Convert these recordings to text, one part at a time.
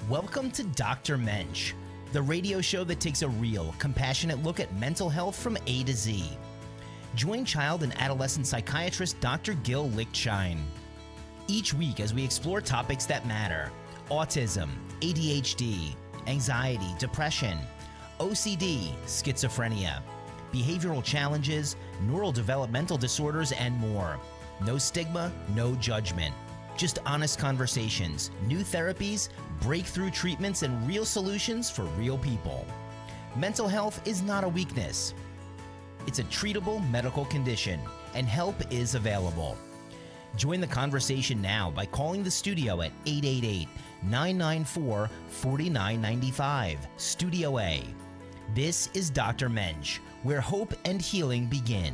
Welcome to Dr. Mensch, the radio show that takes a real, compassionate look at mental health from A to Z. Join child and adolescent psychiatrist Dr. Gil Lichtshein each week as we explore topics that matter: autism, ADHD, anxiety, depression, OCD, schizophrenia, behavioral challenges, neurodevelopmental disorders, and more. No stigma, no judgment. Just honest conversations, new therapies, breakthrough treatments, and real solutions for real people. Mental health is not a weakness. It's a treatable medical condition, and help is available. Join the conversation now by calling the studio at 888-994-4995, Studio A. This is Dr. Mensch, where hope and healing begin.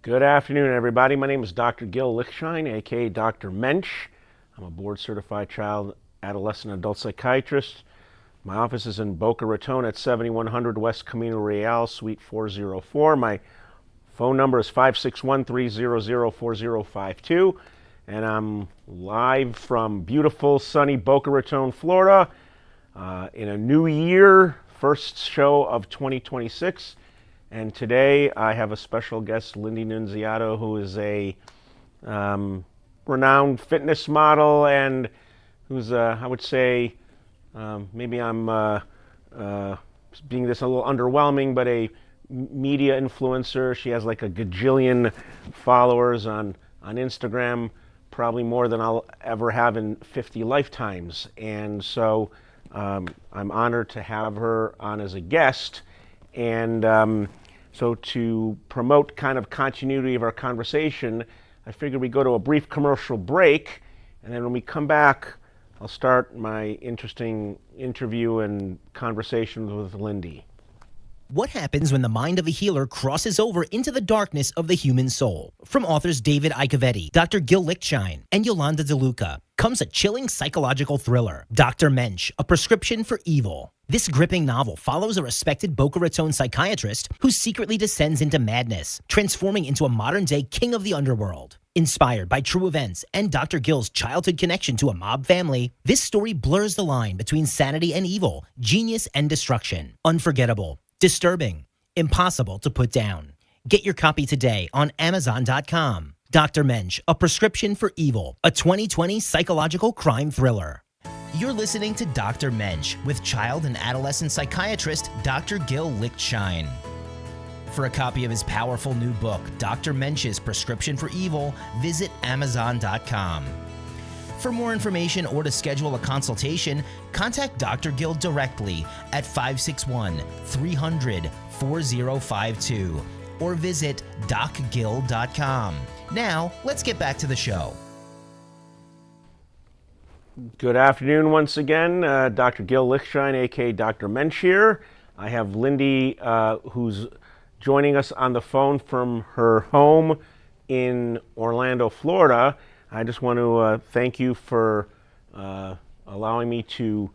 Good afternoon, everybody. My name is Dr. Gil Lichtshein, aka Dr. Mensch. I'm a board-certified child, adolescent, adult psychiatrist. My office is in Boca Raton at 7100 West Camino Real, Suite 404. My phone number is 561-300-4052. And I'm live from beautiful, sunny Boca Raton, Florida, in a new year, first show of 2026. And today I have a special guest, Lindi Nunzaito, who is a renowned fitness model and who's, I would say, maybe I'm being this a little underwhelming, but a media influencer. She has like a gajillion followers on Instagram, probably more than I'll ever have in 50 lifetimes. And so I'm honored to have her on as a guest. And so to promote kind of continuity of our conversation, I figured we go to a brief commercial break, and then when we come back, I'll start my interesting interview and conversations with Lindi. What happens when the mind of a healer crosses over into the darkness of the human soul? From authors David Icovetti, Dr. Gil Lichtshein, and Yolanda DeLuca comes a chilling psychological thriller, Dr. Mensch, A Prescription for Evil. This gripping novel follows a respected Boca Raton psychiatrist who secretly descends into madness, transforming into a modern-day king of the underworld. Inspired by true events and Dr. Gil's childhood connection to a mob family, this story blurs the line between sanity and evil, genius and destruction. Unforgettable, disturbing, impossible to put down. Get your copy today on Amazon.com. Dr. Mensch, A Prescription for Evil, a 2020 psychological crime thriller. You're listening to Dr. Mensch with child and adolescent psychiatrist Dr. Gil Lichtshein. For a copy of his powerful new book, Dr. Mensch's Prescription for Evil, visit Amazon.com. For more information or to schedule a consultation, contact Dr. Gil directly at 561-300-4052 or visit docgil.com. Now, let's get back to the show. Good afternoon once again. Dr. Gil Lichtshein, aka Dr. Mensch here. I have Lindi, who's joining us on the phone from her home in Orlando, Florida. I just want to thank you for allowing me to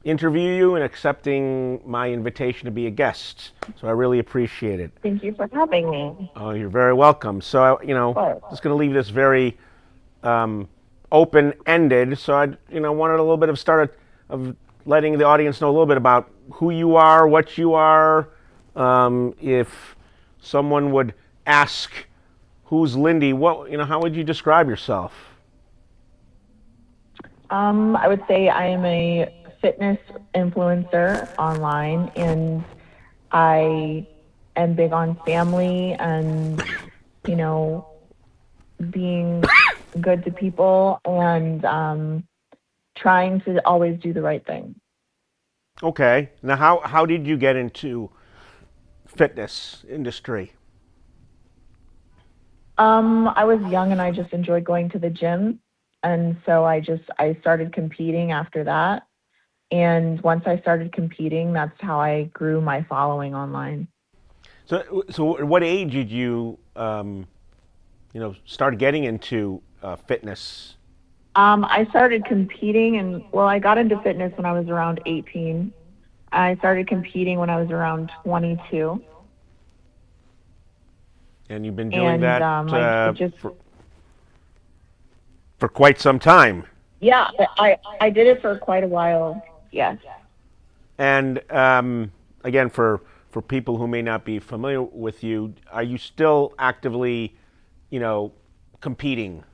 interview you and accepting my invitation to be a guest. So I really appreciate it. Thank you for having me. Oh, you're very welcome. So, just going to leave this very open-ended. So I, wanted a little bit of start of letting the audience know a little bit about who you are, what you are. If someone would ask, who's Lindi? How would you describe yourself? I would say I am a fitness influencer online, and I am big on family and, being good to people and trying to always do the right thing. Okay. Now, how did you get into fitness industry? I was young and I just enjoyed going to the gym. And so I started competing after that. And once I started competing, that's how I grew my following online. So at what age did you, start getting into fitness? I started competing I got into fitness when I was around 18. I started competing when I was around 22. And you've been doing that for quite some time. Yeah, I did it for quite a while. Yes. And again, for people who may not be familiar with you, are you still actively, competing?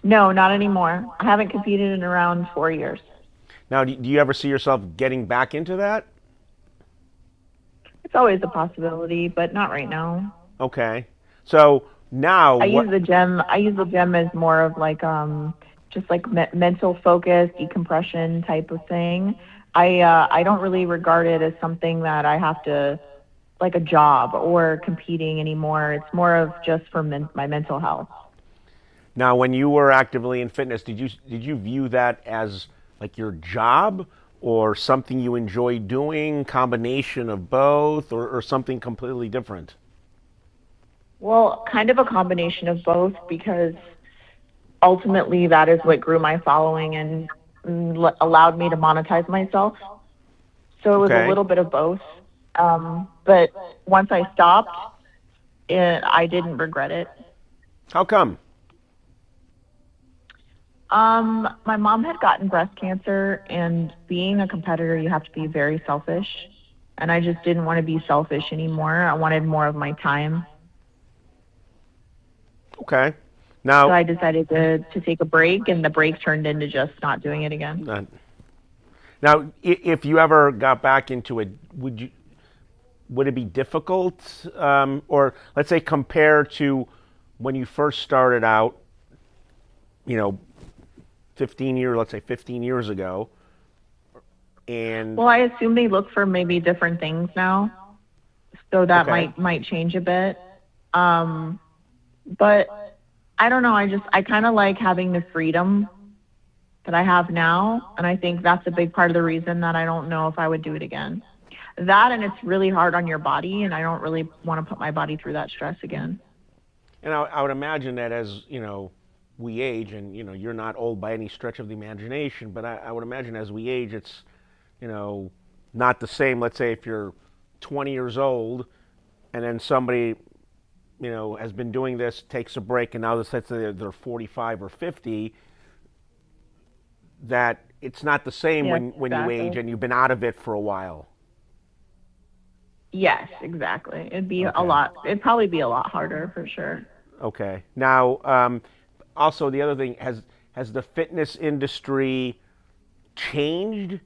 No, not anymore. I haven't competed in around 4 years. Now, do you ever see yourself getting back into that? It's always a possibility, but not right now. Okay. So now I use what? the gym. I use the gym as more of like just like mental focus, decompression type of thing. I don't really regard it as something that I have to like a job or competing anymore. It's more of just for my mental health. Now, when you were actively in fitness, did you view that as like your job or something you enjoy doing, combination of both, or something completely different? Well, kind of a combination of both because ultimately that is what grew my following and allowed me to monetize myself. So it was a Okay. little bit of both. But once I stopped, I didn't regret it. How come? My mom had gotten breast cancer, and being a competitor, you have to be very selfish. And I just didn't want to be selfish anymore. I wanted more of my time. Okay. So Now, I decided to take a break, and the break turned into just not doing it again. uh, if you ever got back into it, would it be difficult, or let's say compared to when you first started out, you know, 15 years ago, and Well, I assume they look for maybe different things now, so that okay, might change a bit. Um, but I don't know. I kind of like having the freedom that I have now, and I think that's a big part of the reason that I don't know if I would do it again. That and it's really hard on your body, and I don't really want to put my body through that stress again. and I would imagine that as we age, and you're not old by any stretch of the imagination, but I would imagine as we age, it's you know not the same. Let's say if you're 20 years old, and then somebody has been doing this, takes a break, and now let's say they're 45 or 50, that it's not the same Yes, when you age exactly. and you've been out of it for a while. Yes, exactly. Okay. It'd probably be a lot harder for sure. Okay. Now, also the other thing has the fitness industry changed?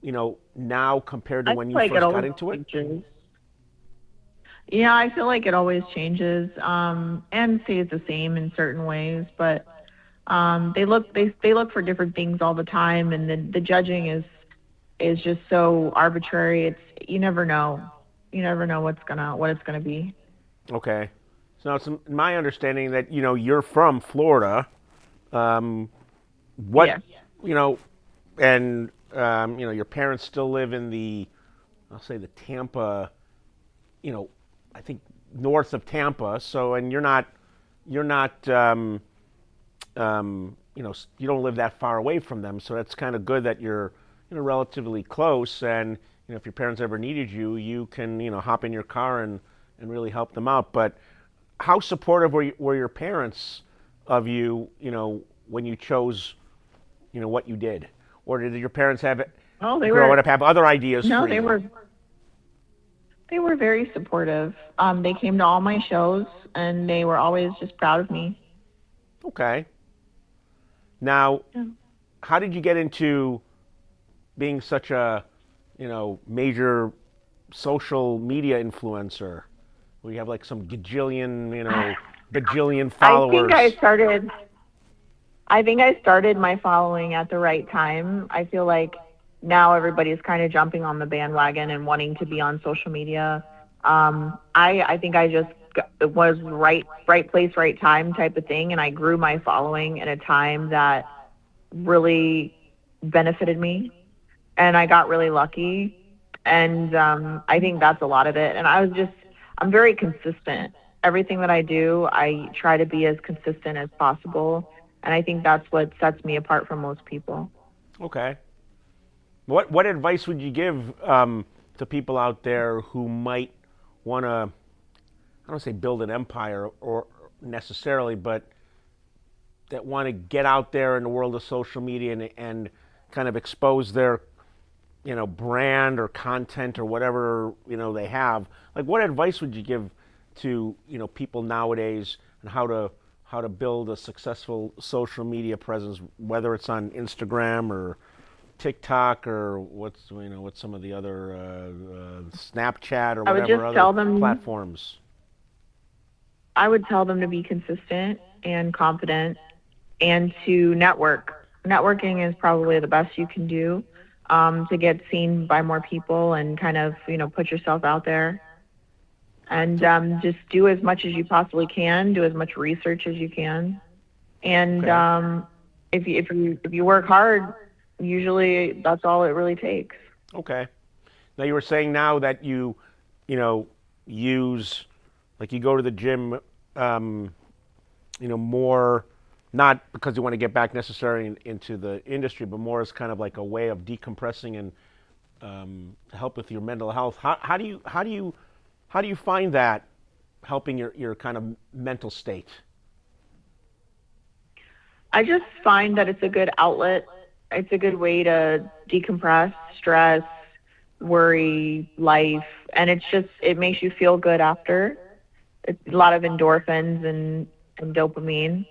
Now compared to I feel when you like it first got always into it. changes. Yeah, I feel like it always changes, and stays the same in certain ways, but they look for different things all the time, and the judging is just so arbitrary. You never know. You never know what it's gonna be. Okay. So now it's my understanding that you're from Florida. Um, what Yes. you know, and your parents still live in I'll say the Tampa, you know, I think north of Tampa. So, and you're not, you don't live that far away from them. So that's kind of good that you're, relatively close. And if your parents ever needed you, you can, hop in your car and really help them out. But how supportive were your parents of you, when you chose, what you did, or did your parents have Oh, growing up have other ideas no, for you? they were very supportive. They came to all my shows, and they were always just proud of me. Okay. Now, Yeah. how did you get into being such a, major social media influencer? Where you have like some gajillion, bajillion I think followers. I think I started my following at the right time. I feel like now everybody's kind of jumping on the bandwagon and wanting to be on social media. I think it was right place, right time type of thing, and I grew my following in a time that really benefited me, and I got really lucky. And I think that's a lot of it. And I'm very consistent. Everything that I do, I try to be as consistent as possible. And I think that's what sets me apart from most people. Okay. What advice would you give to people out there who might want to, I don't say build an empire necessarily, but that want to get out there in the world of social media and kind of expose their, brand or content or whatever, they have. Like, what advice would you give to, people nowadays on how to build a successful social media presence, whether it's on Instagram or TikTok or what's some of the other Snapchat or I would whatever just tell other them, platforms? I would tell them to be consistent and confident and to network. Networking is probably the best you can do to get seen by more people and kind of, put yourself out there. And just do as much as you possibly can, do as much research as you can. And Okay. if you work hard, usually that's all it really takes. Okay. Now you were saying now that you use, like, you go to the gym, more, not because you want to get back necessarily into the industry, but more as kind of like a way of decompressing and to help with your mental health. How do you find that helping your kind of mental state? I just find that it's a good outlet. It's a good way to decompress, stress, worry, life, and it makes you feel good after. It's a lot of endorphins and dopamine,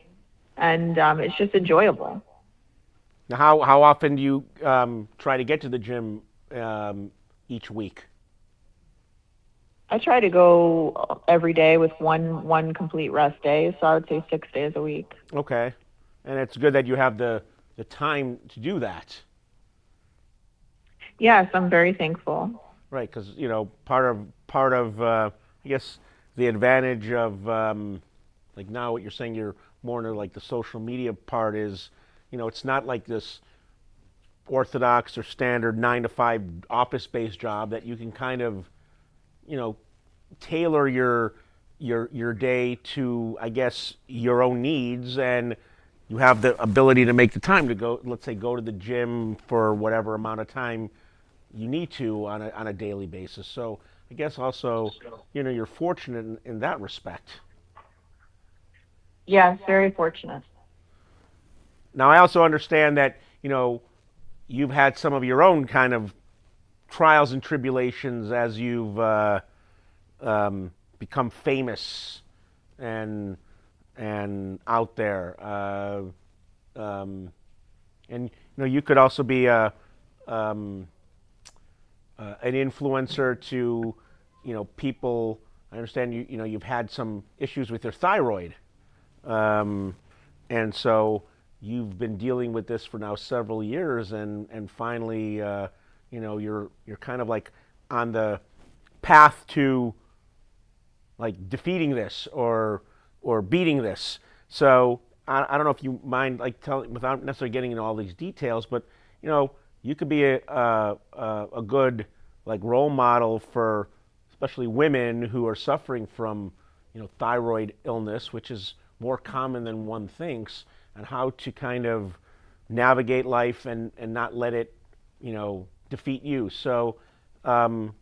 and it's just enjoyable. Now, how often do you try to get to the gym each week? I try to go every day with one complete rest day, so I would say 6 days a week. Okay, and it's good that you have the time to do that, Yes, I'm very thankful. right? Because part of I guess the advantage of like now what you're saying, you're more into like the social media part is, it's not like this orthodox or standard 9 to 5 office-based job that you can kind of, you know, tailor your day to, I guess, your own needs, and you have the ability to make the time to go, let's say, go to the gym for whatever amount of time you need to on a daily basis. So I guess also, you're fortunate in that respect. Yes, very fortunate. Now, I also understand that, you've had some of your own kind of trials and tribulations as you've become famous and out there. And you could also be an influencer to people. I understand you've had some issues with your thyroid, um, and so you've been dealing with this for now several years, and finally you're kind of like on the path to like defeating this or beating this. So I don't know if you mind like telling, without necessarily getting into all these details, but you could be a good like role model for especially women who are suffering from thyroid illness, which is more common than one thinks, and how to kind of navigate life and not let it defeat you. So I don't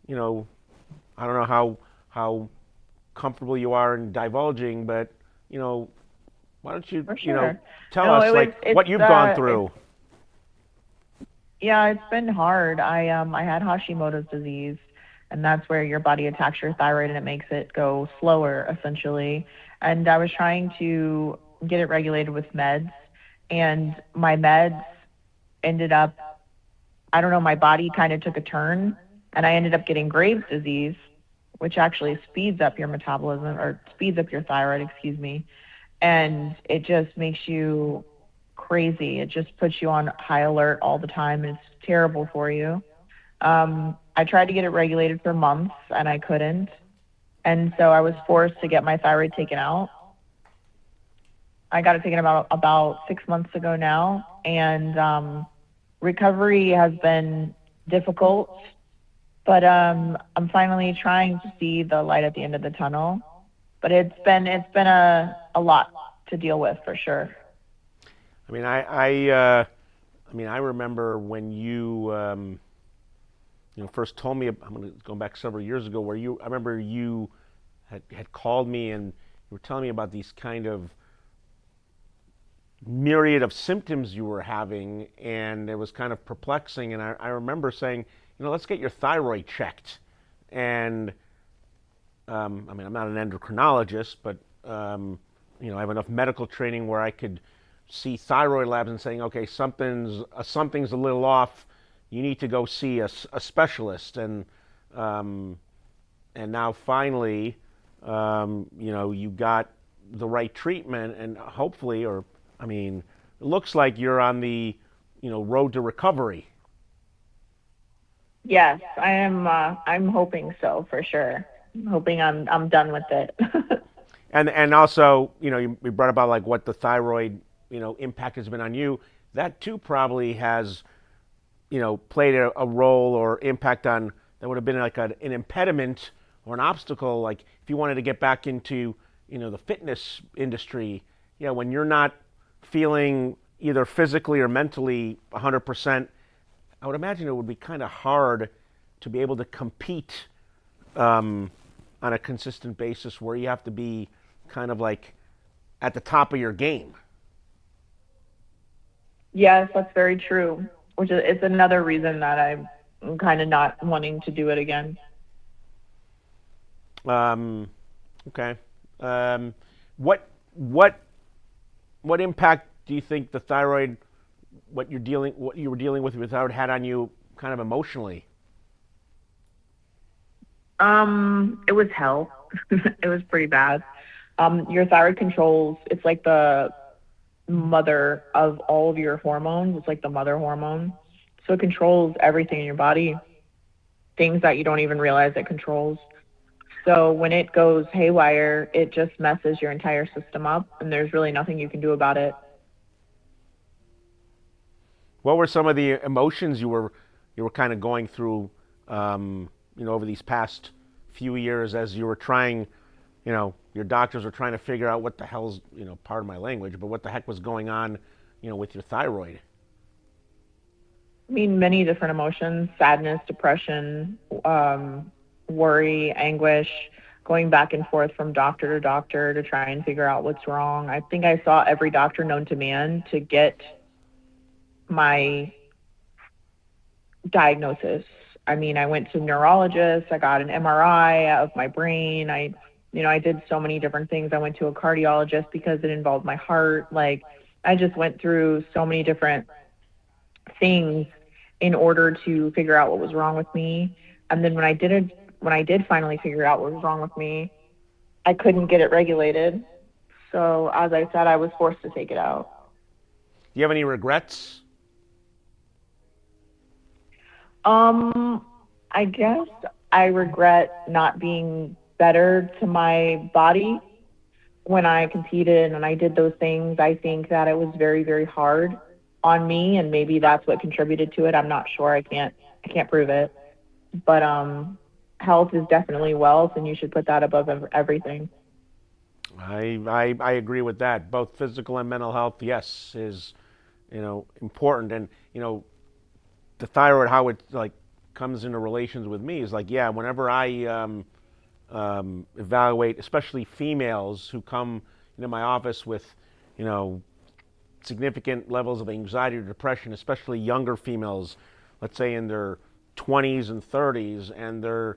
know how comfortable you are in divulging, but why don't you For sure. tell No, us like what you've gone through? Yeah, it's been hard. I had Hashimoto's disease, and that's where your body attacks your thyroid and it makes it go slower essentially. And I was trying to get it regulated with meds, and my meds ended up, I don't know, my body kind of took a turn, and I ended up getting Graves' disease, which actually speeds up your metabolism or speeds up your thyroid, excuse me. And it just makes you crazy. It just puts you on high alert all the time, and it's terrible for you. I tried to get it regulated for months, and I couldn't. And so I was forced to get my thyroid taken out. I got it taken about 6 months ago now, and recovery has been difficult, but I'm finally trying to see the light at the end of the tunnel. But it's been a lot to deal with for sure. I mean, I remember when you first told me. I'm going to go back several years ago, where I remember you had called me and were telling me about these kind of myriad of symptoms you were having, and it was kind of perplexing. And I remember saying, let's get your thyroid checked. And I mean, I'm not an endocrinologist, but I have enough medical training where I could see thyroid labs and saying, okay, something's a little off. You need to go see a specialist. And now finally, you got the right treatment, and hopefully, it looks like you're on the, road to recovery. Yes, I am. I'm hoping so, for sure. I'm hoping I'm done with it. And also, we brought about like what the thyroid, impact has been on you. That too probably has, played a role or impact on, that would have been like an impediment or an obstacle. Like if you wanted to get back into, the fitness industry, when you're not feeling either physically or mentally 100%, I would imagine it would be kind of hard to be able to compete on a consistent basis, where you have to be kind of like at the top of your game. Yes, that's very true. Which is, it's another reason that I'm kind of not wanting to do it again. Okay. What impact do you think the thyroid, what you were dealing with thyroid, had on you kind of emotionally? It was hell. It was pretty bad. Your thyroid controls, it's like the mother of all of your hormones. It's like the mother hormone. So it controls everything in your body, things that you don't even realize it controls. So when it goes haywire, it just messes your entire system up, and there's really nothing you can do about it. What were some of the emotions you were kind of going through, over these past few years, as you were trying, your doctors were trying to figure out what the hell's, pardon my language, but what the heck was going on, with your thyroid? I mean, many different emotions: sadness, depression, worry, anguish, going back and forth from doctor to doctor to try and figure out what's wrong. I think I saw every doctor known to man to get my diagnosis. I mean, I went to neurologists, I got an MRI of my brain. I did so many different things. I went to a cardiologist because it involved my heart. Like, I just went through so many different things in order to figure out what was wrong with me. And then when I did finally figure out what was wrong with me, I couldn't get it regulated. So as I said, I was forced to take it out. Do you have any regrets? I guess I regret not being better to my body when I competed and I did those things. I think that it was very, very hard on me, and maybe that's what contributed to it. I'm not sure. I can't prove it. But health is definitely wealth, and you should put that above everything. I agree with that. Both physical and mental health, yes, is important. And the thyroid, how it like comes into relations with me is like, yeah, whenever I evaluate, especially females who come into my office with significant levels of anxiety or depression, especially younger females, let's say in their 20s and 30s, and they're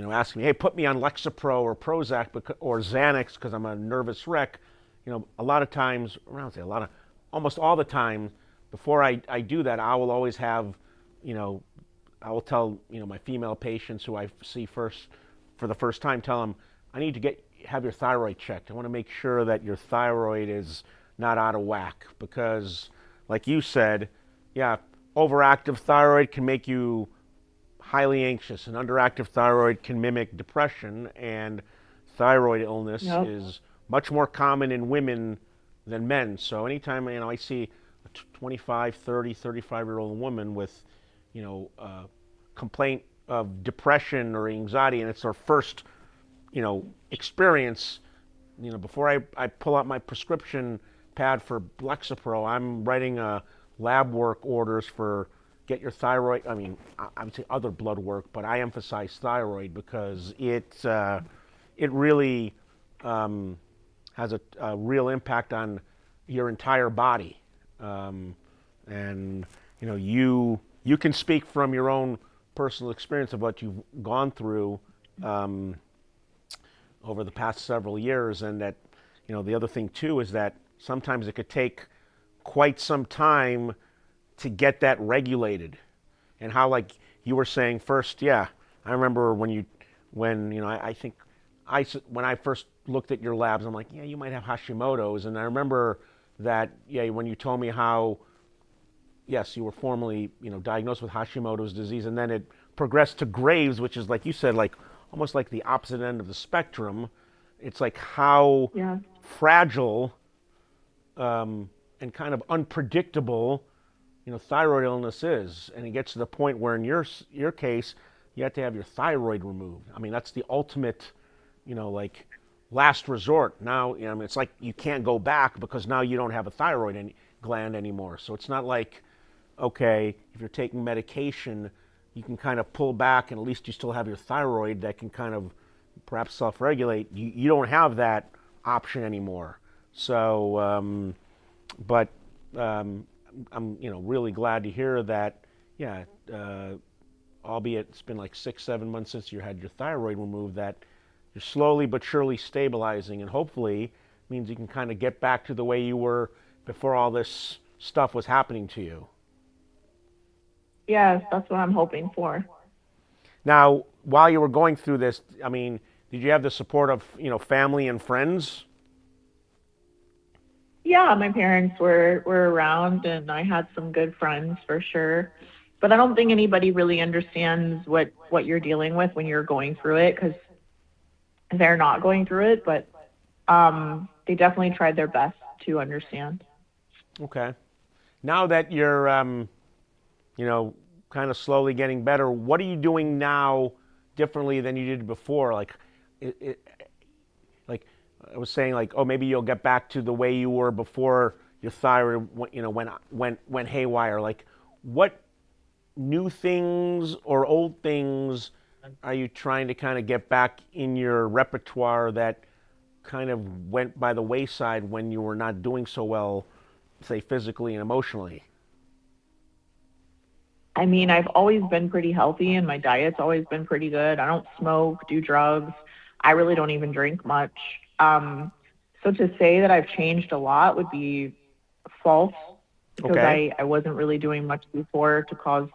asking me, hey, put me on Lexapro or Prozac or Xanax because I'm a nervous wreck. A lot of times, almost all the time, before I do that, I will always have, I will tell my female patients who I see for the first time, tell them, I need to have your thyroid checked. I want to make sure that your thyroid is not out of whack, because like you said, yeah, overactive thyroid can make you highly anxious, and underactive thyroid can mimic depression, and thyroid illness is much more common in women than men. So anytime I see a 25, 30, 35-year-old woman with complaint of depression or anxiety, and it's their first experience, before I pull out my prescription pad for Lexapro, I'm writing lab work orders for get your thyroid. I mean, I would say other blood work, but I emphasize thyroid because it really has a real impact on your entire body. And you can speak from your own personal experience of what you've gone through over the past several years, and that the other thing too is that sometimes it could take quite some time to get that regulated, and how, like you were saying first, yeah, I remember I think when I first looked at your labs, I'm like, yeah, you might have Hashimoto's, and I remember that, yeah, when you told me how, yes, you were formerly, diagnosed with Hashimoto's disease, and then it progressed to Graves', which is, like you said, like almost like the opposite end of the spectrum. It's like how fragile and kind of unpredictable, thyroid illness is, and it gets to the point where, in your case, you have to have your thyroid removed. I mean, that's the ultimate, like last resort. Now, it's like you can't go back because now you don't have a thyroid gland anymore. So it's not like, okay, if you're taking medication, you can kind of pull back and at least you still have your thyroid that can kind of perhaps self-regulate. You don't have that option anymore. So, but I'm really glad to hear that. Yeah, albeit it's been like 6-7 months since you had your thyroid removed, that you're slowly but surely stabilizing, and hopefully means you can kind of get back to the way you were before all this stuff was happening to you. Yes, that's what I'm hoping for. Now, while you were going through this, I mean, did you have the support of, family and friends? Yeah, my parents were around, and I had some good friends for sure. But I don't think anybody really understands what you're dealing with when you're going through it, because they're not going through it. But they definitely tried their best to understand. Okay. Now that you're, kind of slowly getting better, what are you doing now differently than you did before? Like, like I was saying, like, oh, maybe you'll get back to the way you were before your thyroid, went haywire. Like, what new things or old things are you trying to kind of get back in your repertoire that kind of went by the wayside when you were not doing so well, say, physically and emotionally? I mean, I've always been pretty healthy, and my diet's always been pretty good. I don't smoke, do drugs. I really don't even drink much. So to say that I've changed a lot would be false, because Okay. I wasn't really doing much before to cause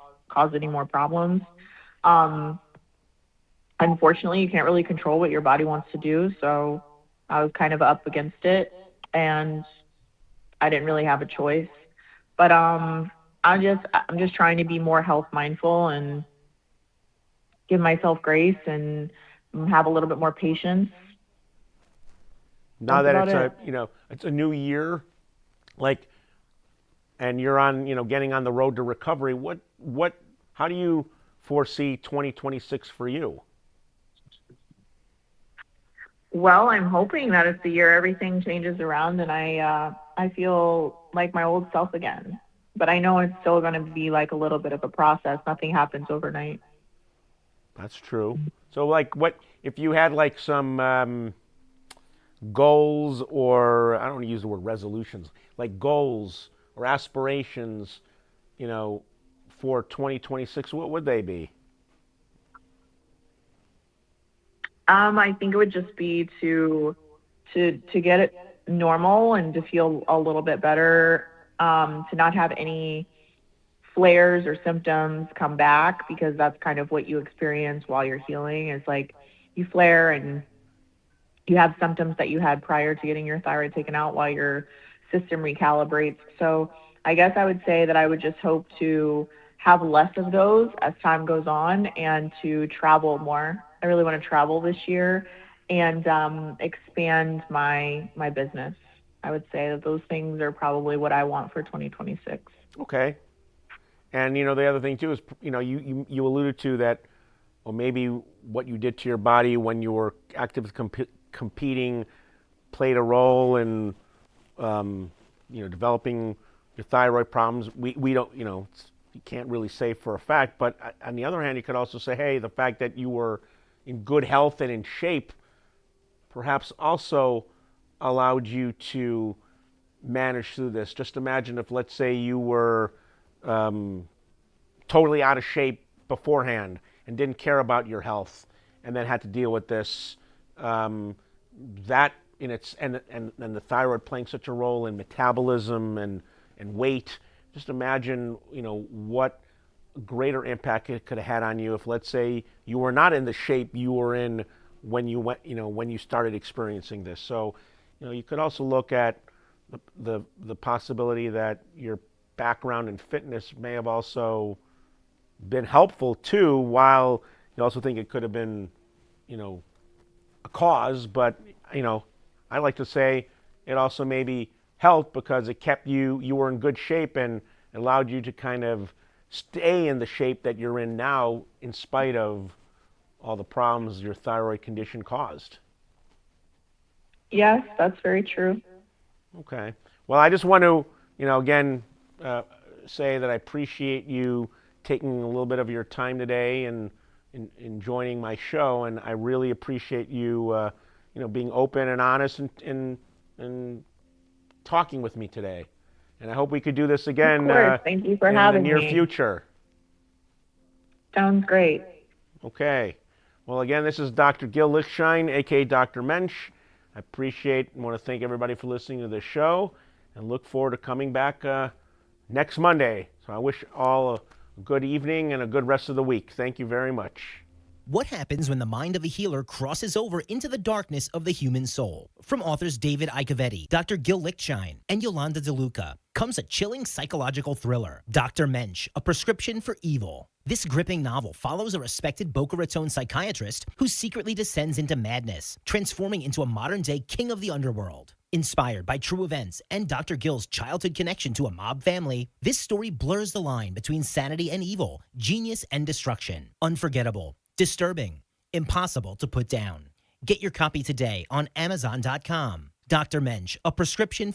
any more problems. Unfortunately, you can't really control what your body wants to do, so I was kind of up against it, and I didn't really have a choice. But I'm just trying to be more health mindful and give myself grace and have a little bit more patience. Now That's that about it's it. it's a new year, like, and you're on, getting on the road to recovery, how do you foresee 2026 for you? Well, I'm hoping that it's the year everything changes around and I feel like my old self again. But I know it's still going to be like a little bit of a process. Nothing happens overnight. That's true. So, like, what if you had like some goals, or I don't want to use the word resolutions, like goals or aspirations, for 2026? What would they be? I think it would just be to get it normal and to feel a little bit better. To not have any flares or symptoms come back, because that's kind of what you experience while you're healing. Is like you flare and you have symptoms that you had prior to getting your thyroid taken out while your system recalibrates. So I guess I would say that I would just hope to have less of those as time goes on, and to travel more. I really want to travel this year and expand my business. I would say that those things are probably what I want for 2026. Okay. And the other thing too is, you alluded to that, or maybe what you did to your body when you were actively competing played a role in developing your thyroid problems. We don't, you can't really say for a fact, but on the other hand, you could also say, hey, the fact that you were in good health and in shape perhaps also allowed you to manage through this. Just imagine if, let's say, you were totally out of shape beforehand and didn't care about your health, and then had to deal with this. That in its and the thyroid playing such a role in metabolism and weight. Just imagine, what greater impact it could have had on you if, let's say, you were not in the shape you were in when you went, when you started experiencing this. So, you could also look at the possibility that your background in fitness may have also been helpful too, while you also think it could have been, a cause. But, I like to say it also maybe helped because it kept you were in good shape and allowed you to kind of stay in the shape that you're in now in spite of all the problems your thyroid condition caused. Yes, that's very true. Okay. Well, I just want to, again, say that I appreciate you taking a little bit of your time today and in joining my show, and I really appreciate you, being open and honest and talking with me today. And I hope we could do this again Of course. Thank you for in the having near me. future. Sounds great. Okay. Well, again, this is Dr. Gil Lichtshein, aka Dr. Mensch. I appreciate and want to thank everybody for listening to this show, and look forward to coming back next Monday. So I wish all a good evening and a good rest of the week. Thank you very much. What happens when the mind of a healer crosses over into the darkness of the human soul? From authors David Icavetti, Dr. Gil Lichtshein, and Yolanda DeLuca comes a chilling psychological thriller, Dr. Mensch, A Prescription for Evil. This gripping novel follows a respected Boca Raton psychiatrist who secretly descends into madness, transforming into a modern-day king of the underworld. Inspired by true events and Dr. Gil's childhood connection to a mob family, this story blurs the line between sanity and evil, genius and destruction. Unforgettable, disturbing, impossible to put down. Get your copy today on Amazon.com. Dr. Mensch, A Prescription